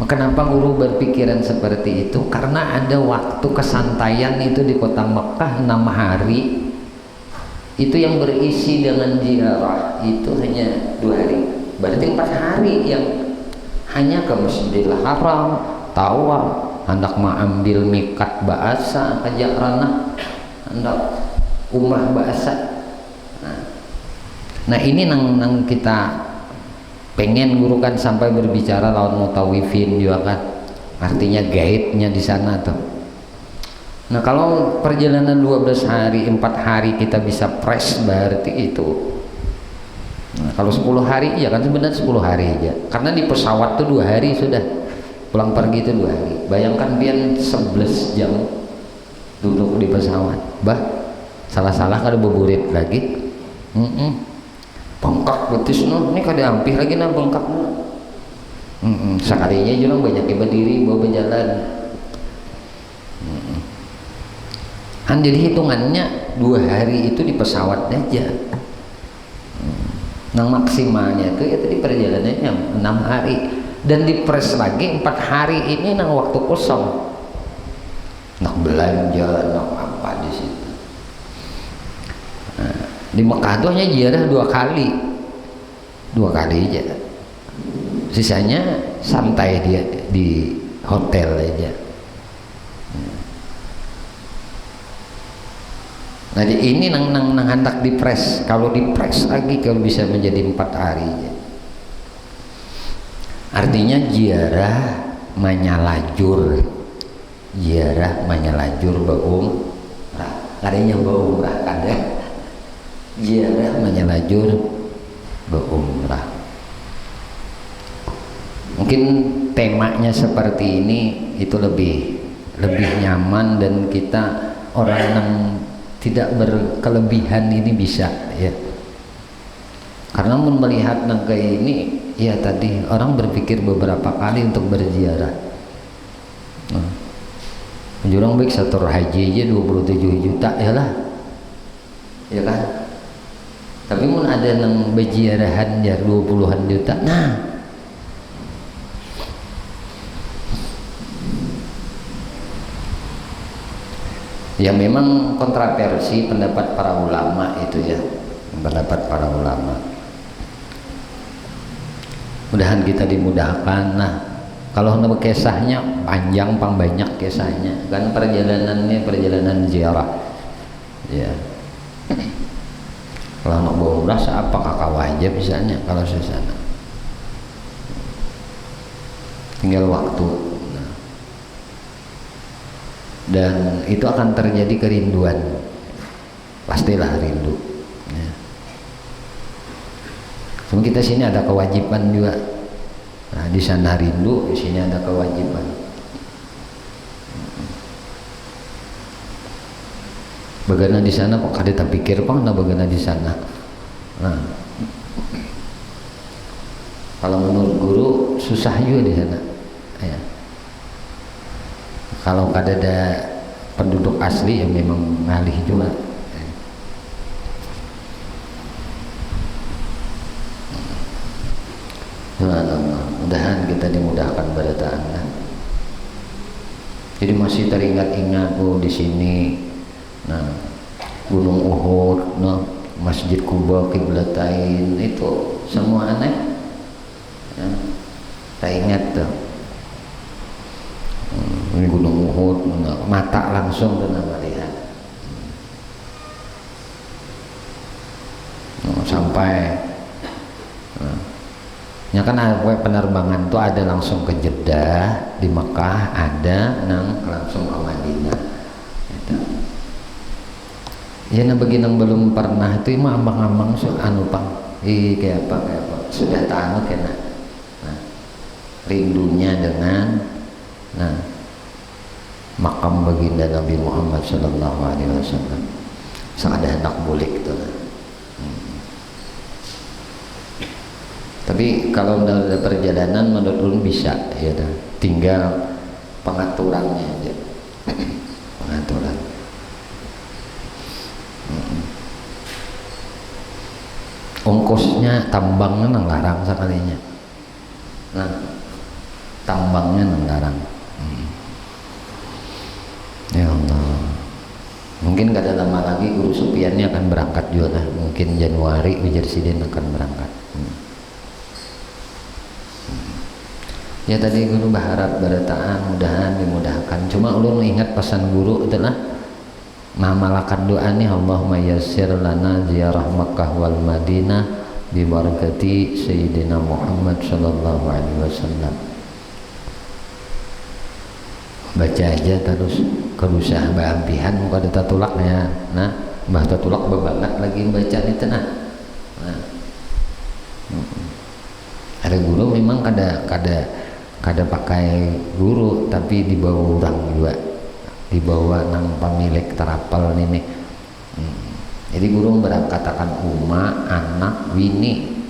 kenapa guru berpikiran seperti itu? Karena ada waktu kesantaian itu di kota Mekah 6 hari itu yang berisi dengan ziarah itu hanya 2 hari. Berarti 4 hari yang hanya ke Masjidil Haram, tawaf, hendak mengambil mikat bahasa ajak ranah, hendak umrah bahasa. Nah ini nang kita pengen guru kan sampai berbicara lawan mutawifin juga kan, artinya gaibnya di sana tuh. Nah kalau perjalanan 12 hari 4 hari kita bisa fresh berarti itu. Nah, kalau 10 hari ya kan sebenarnya 10 hari aja, karena di pesawat tuh 2 hari sudah, pulang pergi itu 2 hari. Bayangkan pian 11 jam duduk di pesawat, salah-salah kada beburit lagi. Bengkak betis no, ini kada ampih lagi nah bengkak no. Sekalinya juga banyak yang berdiri bawa berjalan. Kan jadi hitungannya 2 hari itu di pesawat aja. Nang maksimalnya itu di perjalanannya 6 hari dan dipres lagi 4 hari ini nang waktu kosong. Nak belanja, nak apa di situ. Nah, di Mekah tuh hanya ziarah 2 kali aja, sisanya santai dia di hotel aja. Nah ini nang hendak dipres, kalau dipres lagi kalau bisa menjadi 4 hari aja. Artinya ziarah manyalajur baumrah, kadanya baumrah kada. Ziarah menyelajur berumrah. Mungkin temanya seperti ini itu lebih nyaman dan kita orang yang tidak berkelebihan ini bisa ya. Karena melihat nangka ini ya tadi orang berpikir beberapa kali untuk berziarah. Jurang baik satu haji aja 27 juta ya lah. Ya kan? Tapi mun ada nang beziarahan ya 20-an juta. Nah, ya memang kontroversi pendapat para ulama itu ya, pendapat para ulama. Mudahan kita dimudahkan. Nah, kalau nama kisahnya panjang, banyak kisahnya kan, perjalanannya perjalanan ziarah ya. Kalau nak berumrah apa kakak wajib misalnya kalau di sana, tinggal waktu. Nah, dan itu akan terjadi kerinduan, pastilah rindu ya. Cuma kita sini ada kewajiban juga. Nah, di sana rindu, di sini ada kewajiban. Bagaimana di sana kok kada tak pikir pang na bagaimana di sana. Nah, kalau menurut guru susah juga di sana. Ya. Kalau kada ada penduduk asli yang memang ngalih juga. Mudah-mudahan kita dimudahkan berataan. Jadi masih teringat-ingat di sini. Nah, Gunung Uhud, nah, Masjid Kuba, Qiblatain, itu semua aneh. Ya, saya ingat tuh. Ini Gunung Uhud, mata langsung pernah melihat. Sampai ya kan penerbangan tuh ada langsung ke Jeddah di Mekah, ada nang langsung ke Madinah. Gitu. Ya nah bagi nang belum pernah itu mah ambang-ambang anu pang, kayak apa sudah tahu kena. Nah, rindunya dengan makam baginda Nabi Muhammad Sallallahu Alaihi Wasallam. Ada anak bulik itu. Tapi kalau ada perjalanan menurut ulun bisa, ya dah. Tinggal pengaturannya aja. Pengaturan. Ongkosnya tambangnya nang larang sekalinya. Nah, tambangnya nang larang. Ya Allah. Mungkin kada lama lagi Guru Supiannya akan berangkat juga lah. Mungkin Januari Ujar Sidin akan berangkat. Ya tadi guru berharap berataan mudahan dimudahkan. Cuma ulun ingat pesan guru adalah mamalakan doa nih, Allahumma yassir lana ziarah Makkah wal Madinah bi barakati Sayyidina Muhammad sallallahu alaihi wasallam. Baca aja terus kerusah baampihan muka ada tatulak ya. Nah, mbah tatulak bebanget lagi baca itu nah. Ada guru memang kada pakai guru tapi dibawa orang juga, dibawa nang pemilik terapel ini. Jadi guru berangkatakan Uma, anak, Wini,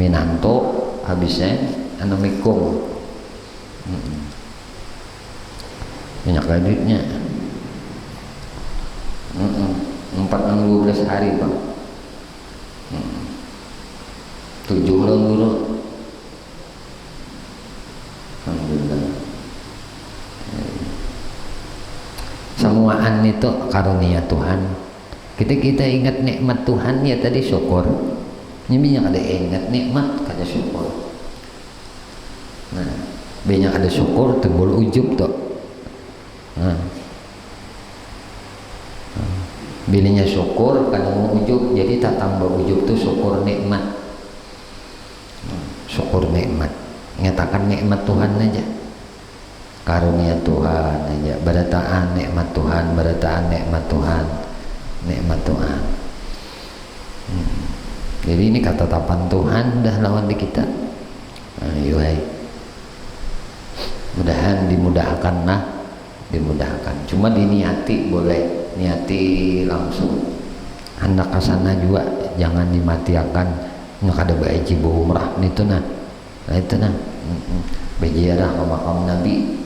Minanto, habisnya anak Mikung. Banyak duitnya. 12 hari Pak. 7 bulan guru. Alhamdulillah. Semuaan itu karunia Tuhan. Kita ingat nikmat Tuhan ya tadi syukur. Ini banyak ada ingat nikmat kada syukur. Nah, banyak ada syukur timbul ujub tuh. Nah. Bilinya syukur kadang ujub, jadi tak tambah ujub tuh syukur nikmat. Syukur nikmat. Nyatakan nikmat Tuhan aja, karunia Tuhan aja, berataan nikmat Tuhan, berataan nikmat Tuhan, nikmat Tuhan. Jadi ini ketetapan Tuhan dah lawan di kita. Ayo hai, mudahan dimudahkan lah, dimudahkan. Cuma diniati boleh, niati langsung. Hendak kesana juga jangan dimatiakan. Nggak ada baik jibu umrah itu nah. Nah itu nah berziarah ke makam Nabi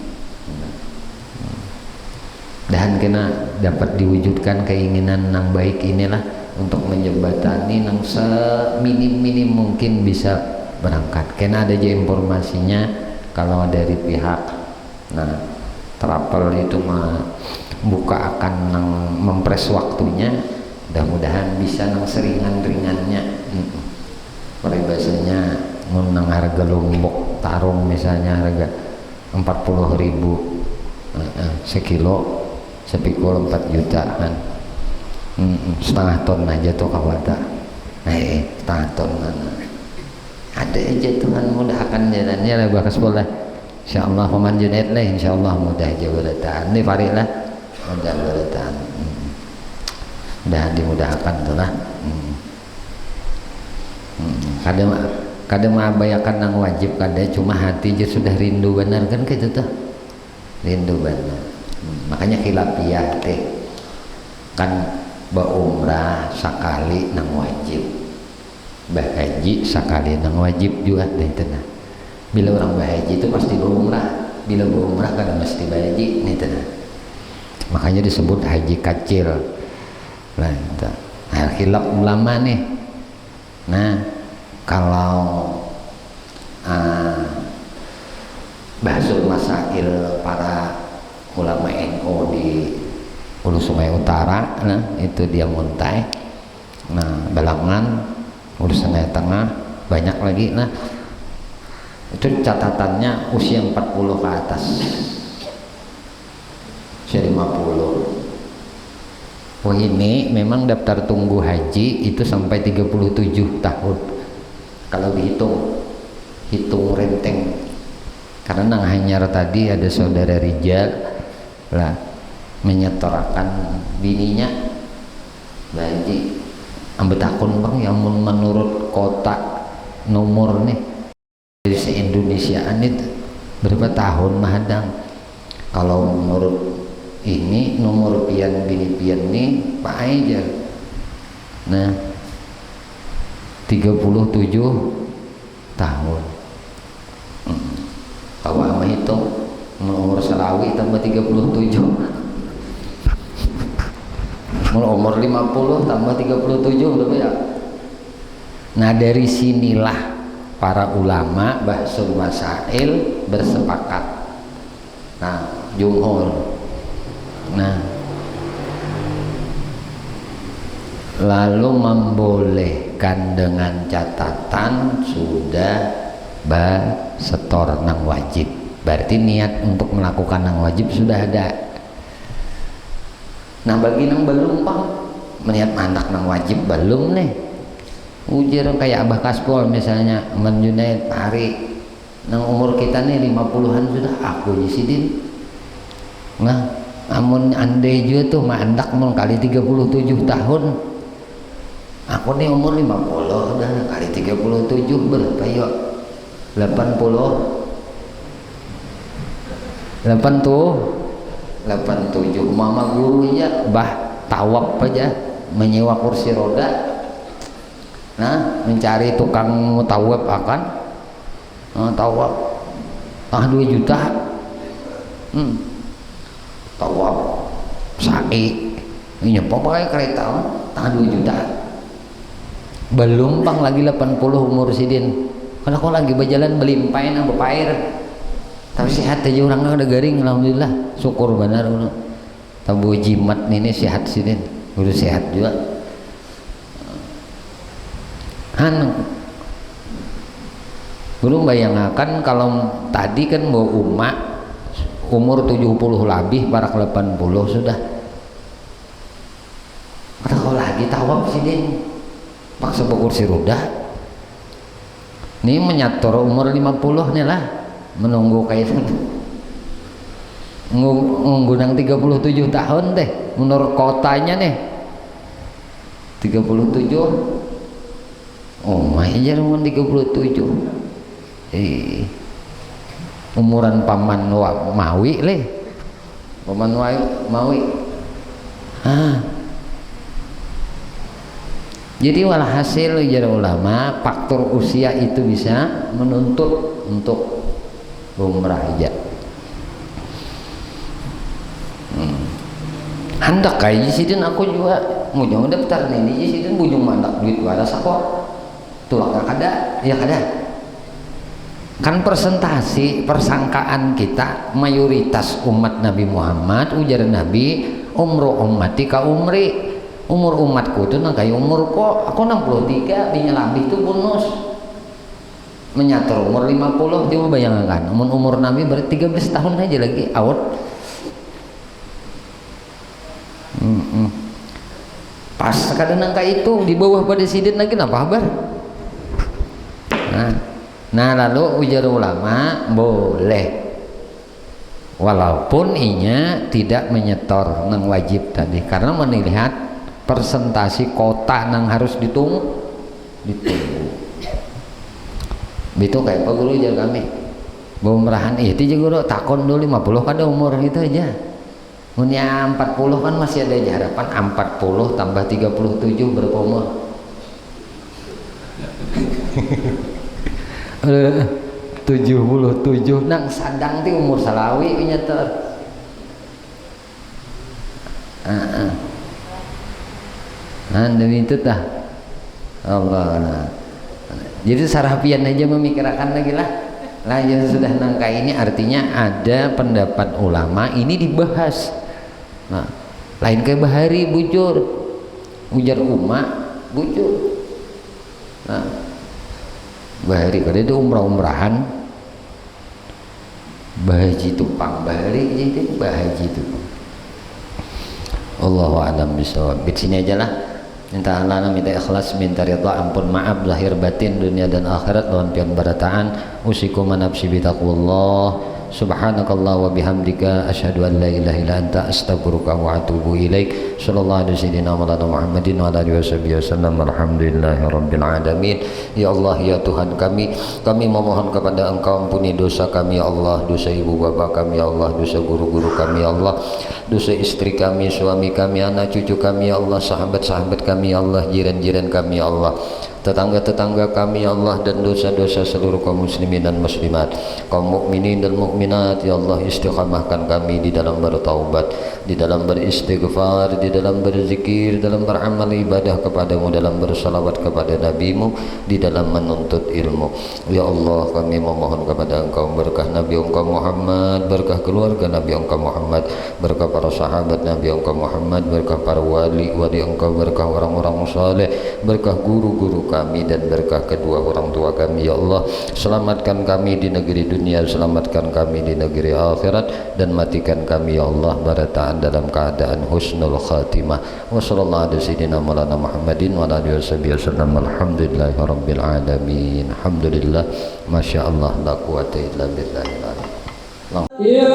dan kena dapat diwujudkan keinginan yang baik inilah untuk menjembatani yang seminim-minim mungkin bisa berangkat. Kena ada aja informasinya kalau dari pihak travel itu membuka akan mempres waktunya, mudah-mudahan bisa nang seringan-ringannya. Peribahasanya nang harga Lombok tarung misalnya harga 40.000 sekilo, sepikul 4 juta kan. Setengah ton aja tuh kawata. Setengah ton ada aja Tuhan mudahkan jalannya lah bakas boleh. Insyaallah paman Junaid lah insyaallah mudah aja berataan. Ini Farilah mudah berataan. Mudah dimudahkan tuh lah. Kada mengabayakan nang wajib kada, cuma hati je sudah rindu benar kan gitu tuh, rindu benar. Makanya khilafiyah teh kan umrah sakali nang wajib, haji sakali nang wajib juga deh tenang. Bila orang haji itu pasti umrah, bila umrah kan mesti haji nih tenang. Makanya disebut haji kecil. Nah, khilaf ulama nih. Nah, kalau bahasul masail para ulama NU di Hulu Sungai Utara, nah itu dia Muntai, nah Balangan, Hulu Sungai Tengah, banyak lagi. Nah itu catatannya usia 40 ke atas, usia 50. Wah ini memang daftar tunggu haji itu sampai 37 tahun kalau hitung renteng. Karena nang hanyar tadi ada saudara Rijal lah menyetorakan bininya haji ambetakun bang yang menurut kota nomor nih dari se-Indonesiaan itu berapa tahun mahadang. Kalau menurut ini nomor pian bini pian nih Pak aja. Nah 37 tahun. Kalau ama hitung umur Selawi tambah 37, umur 50 tambah 37 berapa ya? Nah dari sinilah para ulama bahsul masail bersepakat. Nah jumhur. Nah lalu membolehkan dengan catatan sudah setor nang wajib, berarti niat untuk melakukan nang wajib sudah ada. Nah bagi nang belum pang meniat mandak nang wajib belum nih, ujar kayak Abah Kaspol misalnya Junaid hari nang umur kita nih 50-an sudah aku Yisidin. Nah amun andai juga tuh mandak mau kali 37 tahun, aku nih umur 50 udah kali 37 berapa yuk? 87 mama gurunya bah tawab aja menyewa kursi roda, nah mencari tukang tawab akan tawab 2 juta tawab sa'i nyepok pakai kereta 2 juta belum bang lagi 80 umur sidin. Kalau kau lagi berjalan belimpain apa air, tapi sehat aja orang udah garing, alhamdulillah, syukur benar. Tabu jimat ini sehat sih, udah sehat juga. Belum bayangkan kalau tadi kan bawa umat umur 70 lebih, barak 80 sudah. Kalau lagi tawab sih, paksa kursi roda. Ini menyator umur 50 nih lah menunggu kayak nang 37 tahun deh menurut kotanya nih 37 oh mahir umur 37 umuran paman mawi leh paman mawi jadi walhasil ujar ulama faktor usia itu bisa menuntut untuk umrah aja. Hendak kayak sidin aku juga mau jangan daftar nih sidin bujung mandak duit waras aku tulak kada ya kada kan persentase persangkaan kita mayoritas umat Nabi Muhammad ujar Nabi umru ummati ka umri. Umur umatku itu nang kayak umur kok aku 63 dinya lebih itu bonus menyatur umur 50 dia bayangkan umur Nabi berarti 13 tahun aja lagi awet pas kadang nangka itu di bawah pada sidin lagi apa kabar nah lalu ujar ulama boleh walaupun inya tidak menyetor nang wajib tadi karena melihat persentasi kota nang harus ditunggu itu kayak apa guru aja kami umrahan itu juga guru takon dulu 50 kada umur gitu aja Punya 40 kan masih ada harapan. 40 tambah 37 berapa umur? 77 nang sadang ti umur salawi nya teh. Demi itu tah Allah. Jadi sarapian aja memikirkan lagi lah. Yang sudah nangka ini artinya ada pendapat ulama ini dibahas. Nah, lain kayak bahari bujur, ujar umat bujur. Nah, bahari kada itu umrahan, bahaji tupang bahari jadi bahaji tupang. Allahu a'lam bishawab. Di sini aja lah. Minta Allah, minta ikhlas, minta ridha, ampun maaf lahir batin dunia dan akhirat lawan pian barataan. Usikum nafsi bi taqwallah. Subhanakallah wa bihamdika asyhadu an la ilaha illa anta astaghfiruka wa atubu ilaik. Sallallahu alaihi wasallam Muhammadin wa alihi wasallam. Alhamdulillahirabbil alamin. Ya Allah ya Tuhan kami memohon kepada Engkau ampuni dosa kami ya Allah, dosa ibu bapa kami ya Allah, dosa guru-guru kami ya Allah, dosa istri kami, suami kami, anak cucu kami ya Allah, sahabat-sahabat kami ya Allah, jiran-jiran kami ya Allah, tetangga-tetangga kami ya Allah, dan dosa-dosa seluruh kaum muslimin dan muslimat, kaum mukminin dan mukminat ya Allah. Istiqamahkan kami di dalam bertaubat, di dalam beristighfar, di dalam berzikir, dalam beramal ibadah kepadamu, dalam bersalawat kepada nabimu, di dalam menuntut ilmu ya Allah. Kami memohon kepada Engkau berkah Nabi Engkau Muhammad, berkah keluarga Nabi Engkau Muhammad, berkah para sahabat Nabi Engkau Muhammad, berkah para wali Engkau, berkah orang-orang saleh, berkah guru-guru kami, dan berkah kedua orang tua kami ya Allah. Selamatkan kami di negeri dunia, selamatkan kami di negeri akhirat, dan matikan kami ya Allah barataan dalam keadaan husnul khatimah. Wa sallallahu alaihi sayyidina maulana Muhammadin wa alihi wasallam. Alhamdulillahirabbil alamin. Alhamdulillah, masya Allah, la quwata illa billah. Ya